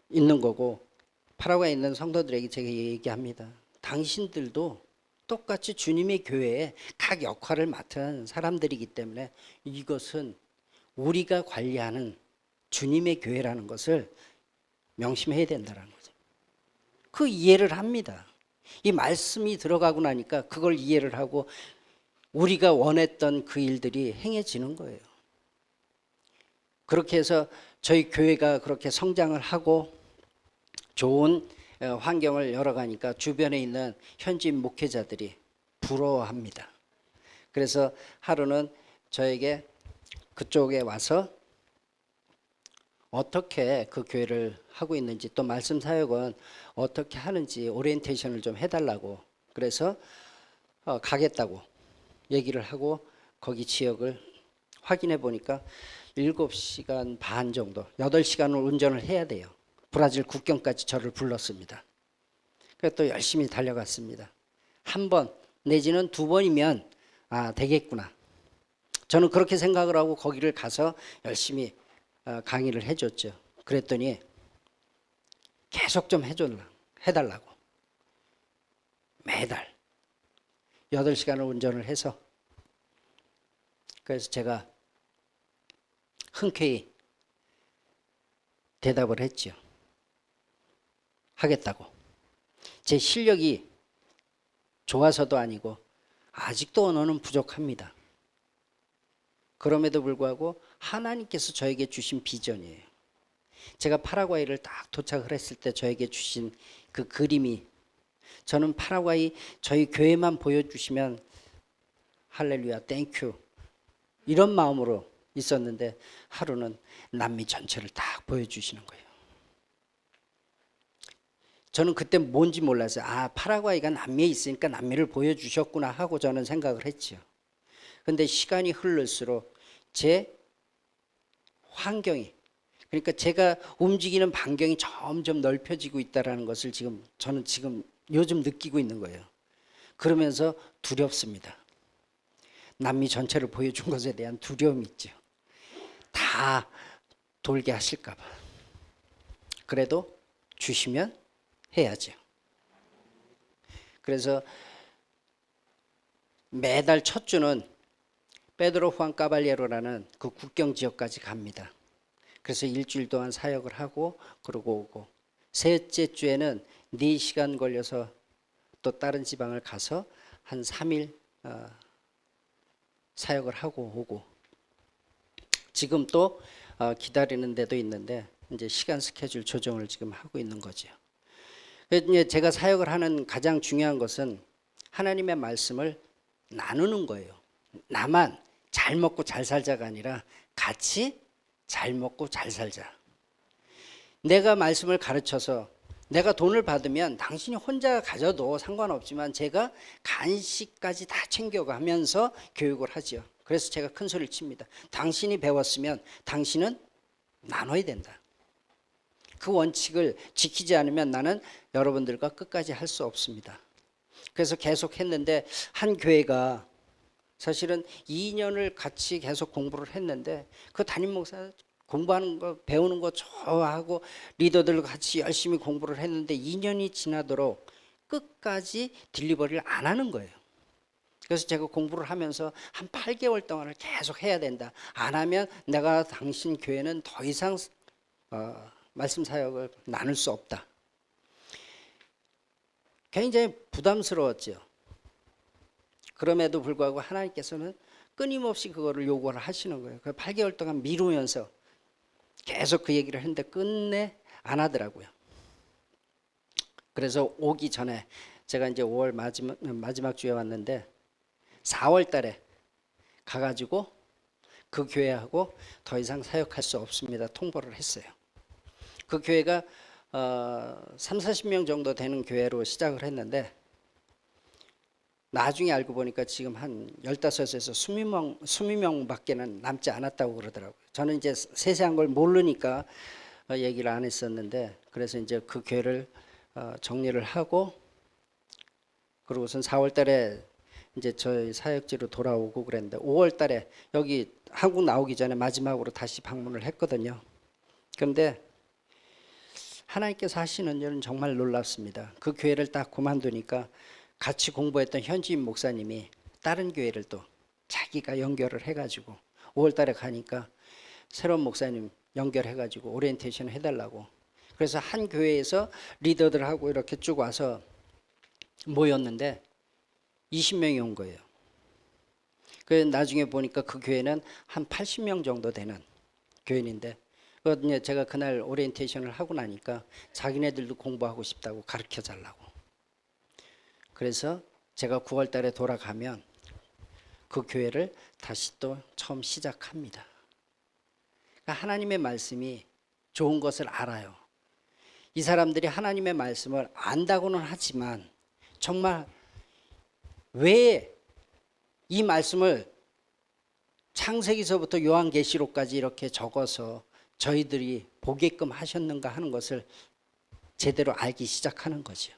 있는 거고, 파라과이에 있는 성도들에게 제가 얘기합니다. 당신들도 똑같이 주님의 교회에 각 역할을 맡은 사람들이기 때문에 이것은 우리가 관리하는 주님의 교회라는 것을 명심해야 된다는 거죠. 그 이해를 합니다. 이 말씀이 들어가고 나니까 그걸 이해를 하고 우리가 원했던 그 일들이 행해지는 거예요. 그렇게 해서 저희 교회가 그렇게 성장을 하고 좋은 환경을 열어가니까 주변에 있는 현지인 목회자들이 부러워합니다. 그래서 하루는 저에게 그쪽에 와서 어떻게 그 교회를 하고 있는지 또 말씀 사역은 어떻게 하는지 오리엔테이션을 좀 해달라고, 그래서 가겠다고 얘기를 하고 거기 지역을 확인해 보니까 7시간 반 정도, 8시간을 운전을 해야 돼요. 브라질 국경까지 저를 불렀습니다. 그래서 또 열심히 달려갔습니다. 한 번 내지는 2번이면 되겠구나. 저는 그렇게 생각을 하고 거기를 가서 열심히 강의를 해줬죠. 그랬더니 계속 좀 해달라고. 매달 8시간을 운전을 해서, 그래서 제가 흔쾌히 대답을 했죠. 하겠다고. 제 실력이 좋아서도 아니고 아직도 언어는 부족합니다. 그럼에도 불구하고 하나님께서 저에게 주신 비전이에요. 제가 파라과이를 딱 도착을 했을 때 저에게 주신 그 그림이, 저는 파라과이 저희 교회만 보여주시면 할렐루야 땡큐 이런 마음으로 있었는데 하루는 남미 전체를 딱 보여주시는 거예요. 저는 그때 뭔지 몰랐어요. 파라과이가 남미에 있으니까 남미를 보여주셨구나 하고 저는 생각을 했죠. 근데 시간이 흐를수록 제 환경이, 그러니까 제가 움직이는 반경이 점점 넓혀지고 있다는 것을 저는 요즘 느끼고 있는 거예요. 그러면서 두렵습니다. 남미 전체를 보여준 것에 대한 두려움이 있죠. 다 돌게 하실까 봐. 그래도 주시면 해야죠. 그래서 매달 첫 주는 페드로 후안 까발리에로라는 그 국경 지역까지 갑니다. 그래서 일주일 동안 사역을 하고 그러고 오고, 셋째 주에는 4시간 걸려서 또 다른 지방을 가서 한 3일 사역을 하고 오고, 지금 또 기다리는 데도 있는데 이제 시간 스케줄 조정을 지금 하고 있는 거죠. 그래서 제가 사역을 하는 가장 중요한 것은 하나님의 말씀을 나누는 거예요. 나만 잘 먹고 잘 살자가 아니라 같이 잘 먹고 잘 살자. 내가 말씀을 가르쳐서 내가 돈을 받으면 당신이 혼자 가져도 상관없지만 제가 간식까지 다 챙겨가면서 교육을 하죠. 그래서 제가 큰 소리를 칩니다. 당신이 배웠으면 당신은 나눠야 된다. 그 원칙을 지키지 않으면 나는 여러분들과 끝까지 할 수 없습니다. 그래서 계속 했는데 한 교회가 사실은 2년을 같이 계속 공부를 했는데 그 담임 목사 공부하는 거 배우는 거 좋아하고 리더들과 같이 열심히 공부를 했는데 2년이 지나도록 끝까지 딜리버리를 안 하는 거예요. 그래서 제가 공부를 하면서 한 8개월 동안을 계속 해야 된다. 안 하면 내가 당신 교회는 더 이상 말씀 사역을 나눌 수 없다. 굉장히 부담스러웠죠. 그럼에도 불구하고 하나님께서는 끊임없이 그거를 요구를 하시는 거예요. 그 8개월 동안 미루면서 계속 그 얘기를 했는데 끝내 안 하더라고요. 그래서 오기 전에 제가 이제 5월 마지막 주에 왔는데 4월 달에 가가지고 그 교회하고 더 이상 사역할 수 없습니다. 통보를 했어요. 그 교회가 30, 40명 정도 되는 교회로 시작을 했는데 나중에 알고 보니까 지금 한 15에서 20명밖에는 남지 않았다고 그러더라고요. 저는 이제 세세한 걸 모르니까 얘기를 안 했었는데, 그래서 이제 그 교회를 정리를 하고, 그러고선 4월 달에 이제 저희 사역지로 돌아오고 그랬는데, 5월 달에 여기 한국 나오기 전에 마지막으로 다시 방문을 했거든요. 그런데 하나님께서 하시는 일은 정말 놀랍습니다. 그 교회를 딱 그만두니까 같이 공부했던 현지인 목사님이 다른 교회를 또 자기가 연결을 해가지고 5월 달에 가니까 새로운 목사님 연결해가지고 오리엔테이션 해달라고. 그래서 한 교회에서 리더들하고 이렇게 쭉 와서 모였는데 20명이 온 거예요. 그 나중에 보니까 그 교회는 한 80명 정도 되는 교회인데, 제가 그날 오리엔테이션을 하고 나니까 자기네들도 공부하고 싶다고 가르쳐 달라고. 그래서 제가 9월 달에 돌아가면 그 교회를 다시 또 처음 시작합니다. 그러니까 하나님의 말씀이 좋은 것을 알아요. 이 사람들이 하나님의 말씀을 안다고는 하지만 정말 왜 이 말씀을 창세기서부터 요한계시록까지 이렇게 적어서 저희들이 보게끔 하셨는가 하는 것을 제대로 알기 시작하는 거죠.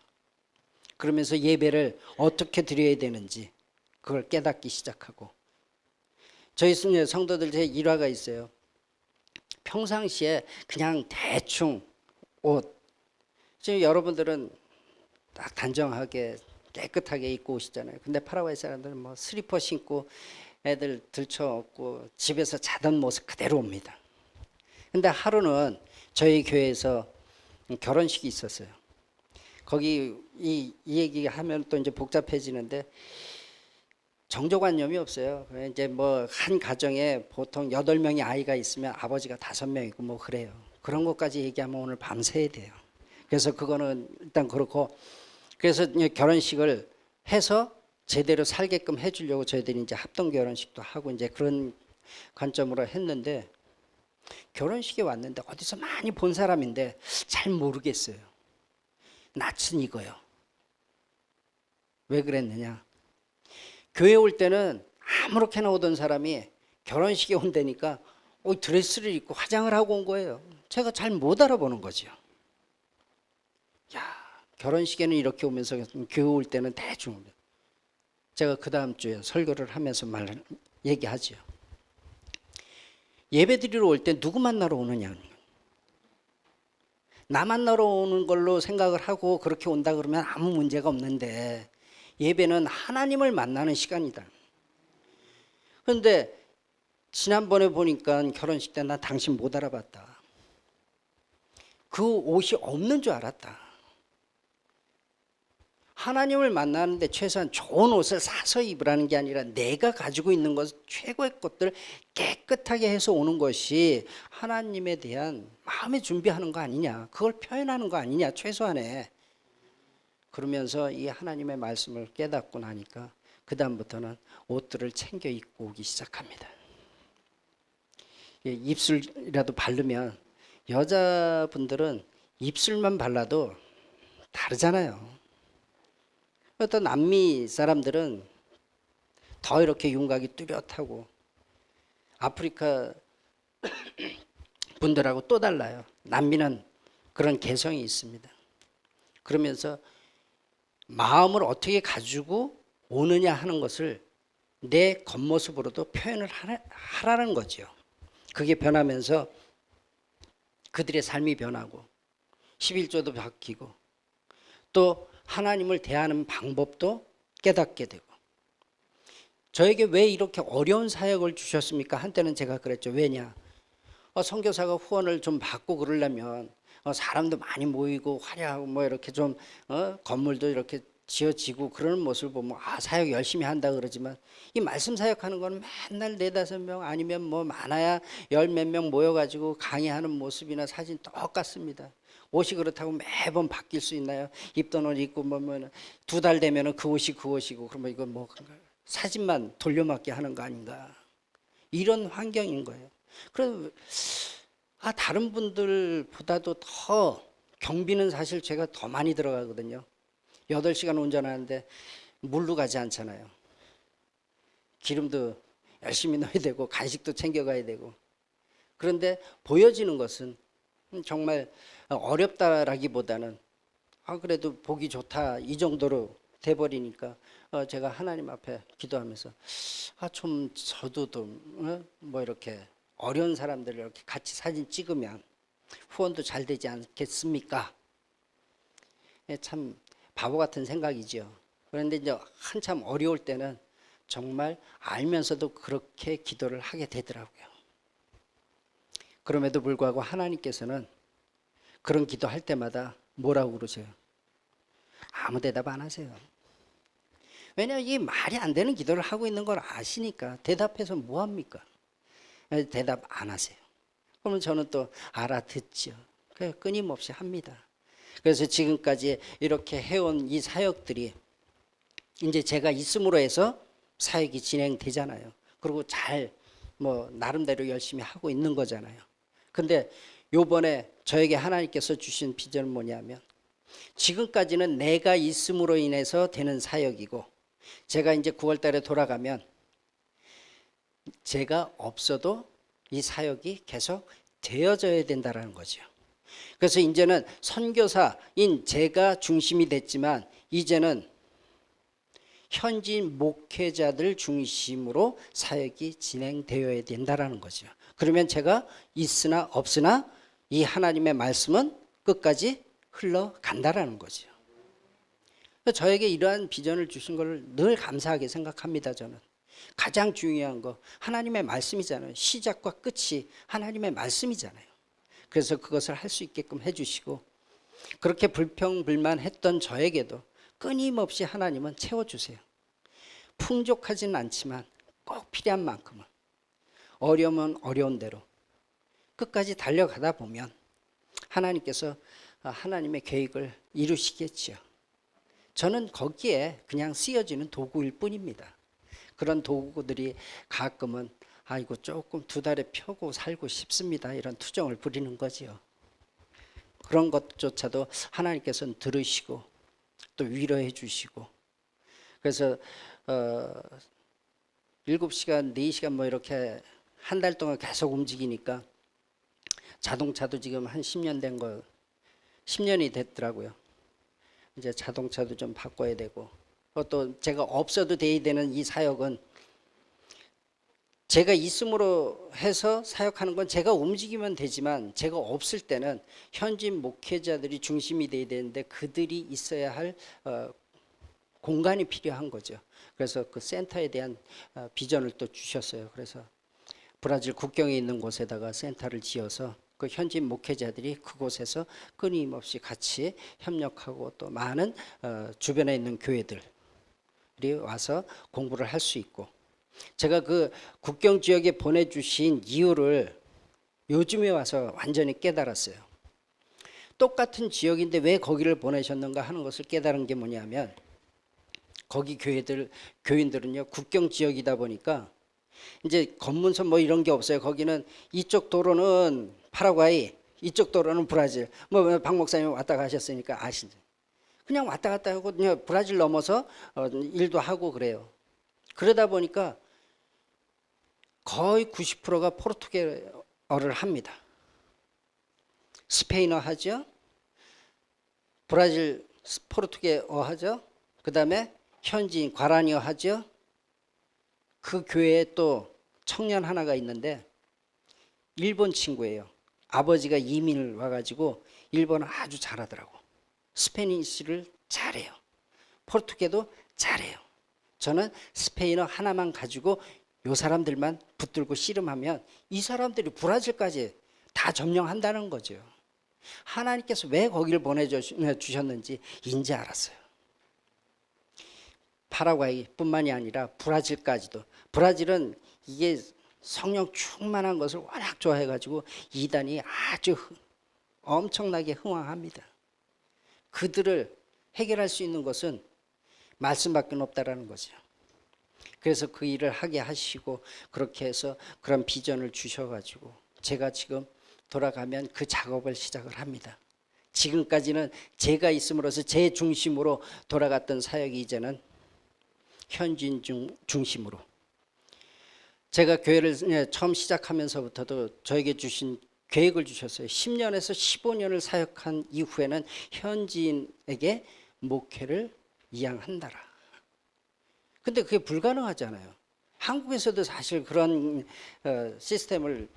그러면서 예배를 어떻게 드려야 되는지 그걸 깨닫기 시작하고, 저희 성도들 제 일화가 있어요. 평상시에 그냥 대충 옷, 지금 여러분들은 딱 단정하게 깨끗하게 입고 오시잖아요. 근데 파라과이 사람들은 뭐 슬리퍼 신고 애들 들쳐업고 집에서 자던 모습 그대로 옵니다. 근데 하루는 저희 교회에서 결혼식이 있었어요. 거기 이 얘기하면 또 이제 복잡해지는데 정조관념이 없어요. 이제 뭐 한 가정에 보통 8명이 아이가 있으면 아버지가 5명이고 뭐 그래요. 그런 것까지 얘기하면 오늘 밤새야 돼요. 그래서 그거는 일단 그렇고, 그래서 결혼식을 해서 제대로 살게끔 해주려고 저희들이 이제 합동 결혼식도 하고 이제 그런 관점으로 했는데, 결혼식에 왔는데 어디서 많이 본 사람인데 잘 모르겠어요. 낯은 익어요. 왜 그랬느냐? 교회 올 때는 아무렇게나 오던 사람이 결혼식에 온다니까 드레스를 입고 화장을 하고 온 거예요. 제가 잘 못 알아보는 거죠. 야, 결혼식에는 이렇게 오면서 교회 올 때는 대충. 제가 그 다음 주에 설교를 하면서 얘기하죠. 예배 드리러 올 때 누구 만나러 오느냐. 나 만나러 오는 걸로 생각을 하고 그렇게 온다 그러면 아무 문제가 없는데, 예배는 하나님을 만나는 시간이다. 그런데 지난번에 보니까 결혼식 때 나 당신 못 알아봤다. 그 옷이 없는 줄 알았다. 하나님을 만나는데 최소한 좋은 옷을 사서 입으라는 게 아니라 내가 가지고 있는 것, 최고의 것들을 깨끗하게 해서 오는 것이 하나님에 대한 마음의 준비하는 거 아니냐, 그걸 표현하는 거 아니냐, 최소한에. 그러면서 이 하나님의 말씀을 깨닫고 나니까 그 다음부터는 옷들을 챙겨 입고 오기 시작합니다. 입술이라도 바르면, 여자분들은 입술만 발라도 다르잖아요. 어떤 남미 사람들은 더 이렇게 윤곽이 뚜렷하고, 아프리카 분들하고 또 달라요. 남미는 그런 개성이 있습니다. 그러면서 마음을 어떻게 가지고 오느냐 하는 것을 내 겉모습으로도 표현을 하라는 거죠. 그게 변하면서 그들의 삶이 변하고 11조도 바뀌고 또 하나님을 대하는 방법도 깨닫게 되고. 저에게 왜 이렇게 어려운 사역을 주셨습니까? 한때는 제가 그랬죠. 왜냐? 선교사가 후원을 좀 받고 그러려면 사람도 많이 모이고 화려하고 뭐 이렇게 좀 건물도 이렇게 지어지고 그러는 모습을 보면 사역 열심히 한다 그러지만, 이 말씀 사역하는 거는 맨날 4-5명 아니면 뭐 많아야 10몇 명 모여가지고 강의하는 모습이나 사진 똑같습니다. 옷이 그렇다고 매번 바뀔 수 있나요? 입던 옷 입고 뭐 2달 되면은 그 옷이고, 그러면 이건 뭐 사진만 돌려막기 하는 거 아닌가? 이런 환경인 거예요. 그래서 다른 분들보다도 더 경비는 사실 제가 더 많이 들어가거든요. 8시간 운전하는데 물로 가지 않잖아요. 기름도 열심히 넣어야 되고 간식도 챙겨가야 되고. 그런데 보여지는 것은 정말 어렵다라기보다는 그래도 보기 좋다 이 정도로 돼버리니까 제가 하나님 앞에 기도하면서 좀 저도 뭐 이렇게 어려운 사람들 이렇게 같이 사진 찍으면 후원도 잘 되지 않겠습니까? 참 바보 같은 생각이죠. 그런데 이제 한참 어려울 때는 정말 알면서도 그렇게 기도를 하게 되더라고요. 그럼에도 불구하고 하나님께서는 그런 기도할 때마다 뭐라고 그러세요? 아무 대답 안 하세요. 왜냐하면 이 말이 안 되는 기도를 하고 있는 걸 아시니까 대답해서 뭐 합니까? 대답 안 하세요. 그러면 저는 또 알아듣죠. 그래서 끊임없이 합니다. 그래서 지금까지 이렇게 해온 이 사역들이 이제 제가 있음으로 해서 사역이 진행되잖아요. 그리고 잘 뭐 나름대로 열심히 하고 있는 거잖아요. 근데 요번에 저에게 하나님께서 주신 비전은 뭐냐면 지금까지는 내가 있음으로 인해서 되는 사역이고 제가 이제 9월 달에 돌아가면 제가 없어도 이 사역이 계속 되어져야 된다는 거죠. 그래서 이제는 선교사인 제가 중심이 됐지만 이제는 현지 목회자들 중심으로 사역이 진행되어야 된다는 거죠. 그러면 제가 있으나 없으나 이 하나님의 말씀은 끝까지 흘러간다라는 거죠. 저에게 이러한 비전을 주신 걸 늘 감사하게 생각합니다. 저는 가장 중요한 거 하나님의 말씀이잖아요. 시작과 끝이 하나님의 말씀이잖아요. 그래서 그것을 할 수 있게끔 해주시고 그렇게 불평불만했던 저에게도 끊임없이 하나님은 채워주세요. 풍족하지는 않지만 꼭 필요한 만큼은 어려우면 어려운 대로 끝까지 달려가다 보면 하나님께서 하나님의 계획을 이루시겠죠. 저는 거기에 그냥 쓰여지는 도구일 뿐입니다. 그런 도구들이 가끔은 아이고 조금 두 달에 펴고 살고 싶습니다. 이런 투정을 부리는 거지요. 그런 것조차도 하나님께서는 들으시고 또 위로해 주시고 그래서 7시간, 4시간 뭐 이렇게 한 달 동안 계속 움직이니까 자동차도 지금 한 10년 된 거 10년이 됐더라고요. 이제 자동차도 좀 바꿔야 되고 또 제가 없어도 돼야 되는 이 사역은 제가 있음으로 해서 사역하는 건 제가 움직이면 되지만 제가 없을 때는 현지 목회자들이 중심이 돼야 되는데 그들이 있어야 할 공간이 필요한 거죠. 그래서 그 센터에 대한 비전을 또 주셨어요. 그래서 브라질 국경에 있는 곳에다가 센터를 지어서 그 현지 목회자들이 그곳에서 끊임없이 같이 협력하고 또 많은 주변에 있는 교회들이 와서 공부를 할 수 있고 제가 그 국경 지역에 보내주신 이유를 요즘에 와서 완전히 깨달았어요. 똑같은 지역인데 왜 거기를 보내셨는가 하는 것을 깨달은 게 뭐냐면 거기 교인들은요 국경 지역이다 보니까 이제 검문소 뭐 이런 게 없어요. 거기는 이쪽 도로는 파라과이, 이쪽 도로는 브라질. 뭐 박 목사님 왔다 가셨으니까 아시죠. 그냥 왔다 갔다 하고 그냥 브라질 넘어서 일도 하고 그래요. 그러다 보니까 거의 90%가 포르투갈어를 합니다. 스페인어 하죠. 브라질 포르투갈어 하죠. 그 다음에 현지인 과라니어 하죠. 그 교회에 또 청년 하나가 있는데 일본 친구예요. 아버지가 이민을 와가지고 일본어 아주 잘하더라고. 스페니쉬를 잘해요. 포르투갈도 잘해요. 저는 스페인어 하나만 가지고 요 사람들만 붙들고 씨름하면 이 사람들이 브라질까지 다 점령한다는 거죠. 하나님께서 왜 거기를 보내주셨는지 이제 알았어요. 파라과이뿐만이 아니라 브라질까지도. 브라질은 이게 성령 충만한 것을 워낙 좋아해가지고 이단이 아주 엄청나게 흥왕합니다. 그들을 해결할 수 있는 것은 말씀밖에 없다라는 거죠. 그래서 그 일을 하게 하시고 그렇게 해서 그런 비전을 주셔가지고 제가 지금 돌아가면 그 작업을 시작을 합니다. 지금까지는 제가 있음으로써 제 중심으로 돌아갔던 사역이 이제는 현지인 중심으로. 제가 교회를 처음 시작하면서부터도 저에게 주신 계획을 주셨어요. 10년에서 15년을 사역한 이후에는 현지인에게 목회를 이양한다라. 근데 그게 불가능하잖아요. 한국에서도 사실 그런 시스템을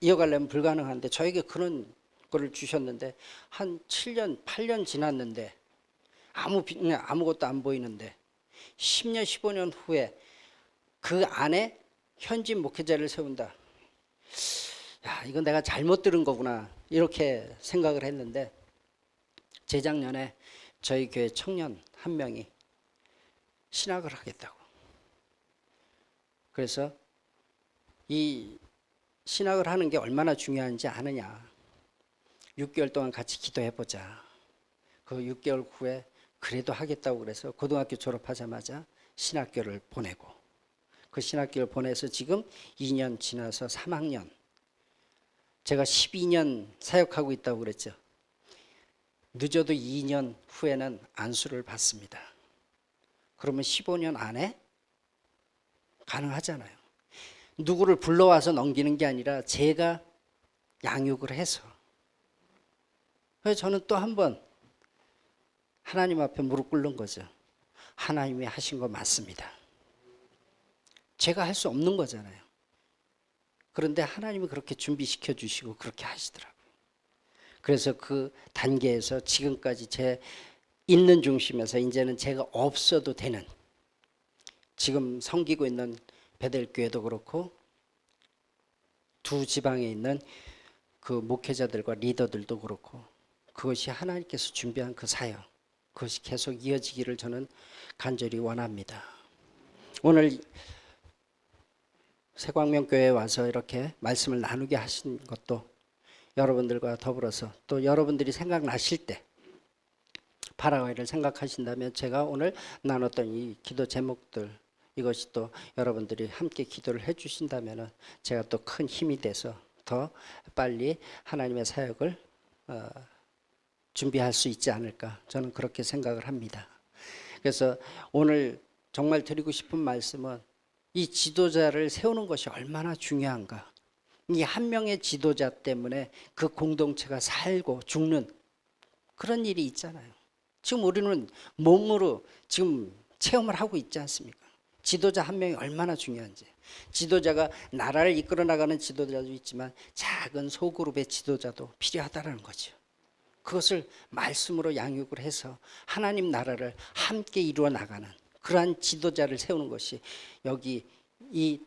이어가려면 불가능한데 저에게 그런 거를 주셨는데 한 7년, 8년 지났는데 아무것도 안 보이는데 10년, 15년 후에 그 안에 현지인 목회자를 세운다. 야, 이건 내가 잘못 들은 거구나. 이렇게 생각을 했는데 재작년에 저희 교회 청년 한 명이 신학을 하겠다고. 그래서 이 신학을 하는 게 얼마나 중요한지 아느냐. 6개월 동안 같이 기도해보자. 그 6개월 후에 그래도 하겠다고 그래서 고등학교 졸업하자마자 신학교를 보내고 그 신학교를 보내서 지금 2년 지나서 3학년. 제가 12년 사역하고 있다고 그랬죠. 늦어도 2년 후에는 안수를 받습니다. 그러면 15년 안에 가능하잖아요. 누구를 불러와서 넘기는 게 아니라 제가 양육을 해서. 그래서 저는 또 한 번 하나님 앞에 무릎 꿇는 거죠. 하나님이 하신 거 맞습니다. 제가 할 수 없는 거잖아요. 그런데 하나님이 그렇게 준비시켜 주시고 그렇게 하시더라고요. 그래서 그 단계에서 지금까지 제 있는 중심에서 이제는 제가 없어도 되는, 지금 섬기고 있는 베델교회도 그렇고 두 지방에 있는 그 목회자들과 리더들도 그렇고 그것이 하나님께서 준비한 그 사역, 그것이 계속 이어지기를 저는 간절히 원합니다. 오늘 새광명교회에 와서 이렇게 말씀을 나누게 하신 것도 여러분들과 더불어서 또 여러분들이 생각나실 때 파라과이를 생각하신다면 제가 오늘 나눴던 이 기도 제목들, 이것이 또 여러분들이 함께 기도를 해주신다면 제가 또 큰 힘이 돼서 더 빨리 하나님의 사역을 준비할 수 있지 않을까, 저는 그렇게 생각을 합니다. 그래서 오늘 정말 드리고 싶은 말씀은 이 지도자를 세우는 것이 얼마나 중요한가. 이 한 명의 지도자 때문에 그 공동체가 살고 죽는 그런 일이 있잖아요. 지금 우리는 몸으로 지금 체험을 하고 있지 않습니까? 지도자 한 명이 얼마나 중요한지. 지도자가 나라를 이끌어 나가는 지도자도 있지만 작은 소그룹의 지도자도 필요하다는 거죠. 그것을 말씀으로 양육을 해서 하나님 나라를 함께 이루어 나가는 그러한 지도자를 세우는 것이 여기 이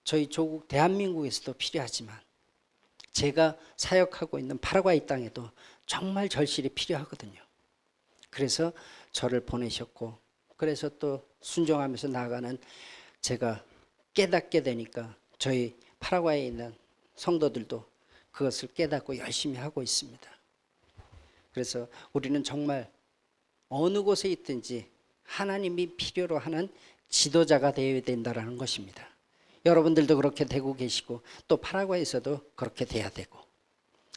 저희 조국 대한민국에서도 필요하지만 제가 사역하고 있는 파라과이 땅에도 정말 절실히 필요하거든요. 그래서 저를 보내셨고, 그래서 또 순종하면서 나아가는 제가 깨닫게 되니까 저희 파라과이에 있는 성도들도 그것을 깨닫고 열심히 하고 있습니다. 그래서 우리는 정말 어느 곳에 있든지 하나님이 필요로 하는 지도자가 되어야 된다는 것입니다. 여러분들도 그렇게 되고 계시고 또 파라과이에서도 그렇게 돼야 되고,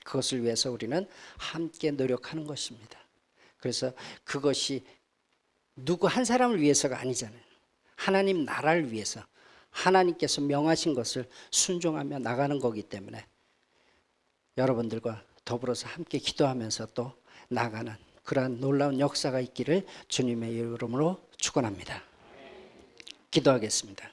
그것을 위해서 우리는 함께 노력하는 것입니다. 그래서 그것이 누구 한 사람을 위해서가 아니잖아요. 하나님 나라를 위해서 하나님께서 명하신 것을 순종하며 나가는 거기 때문에 여러분들과 더불어서 함께 기도하면서 또 나가는 그러한 놀라운 역사가 있기를 주님의 이름으로 축원합니다. 기도하겠습니다.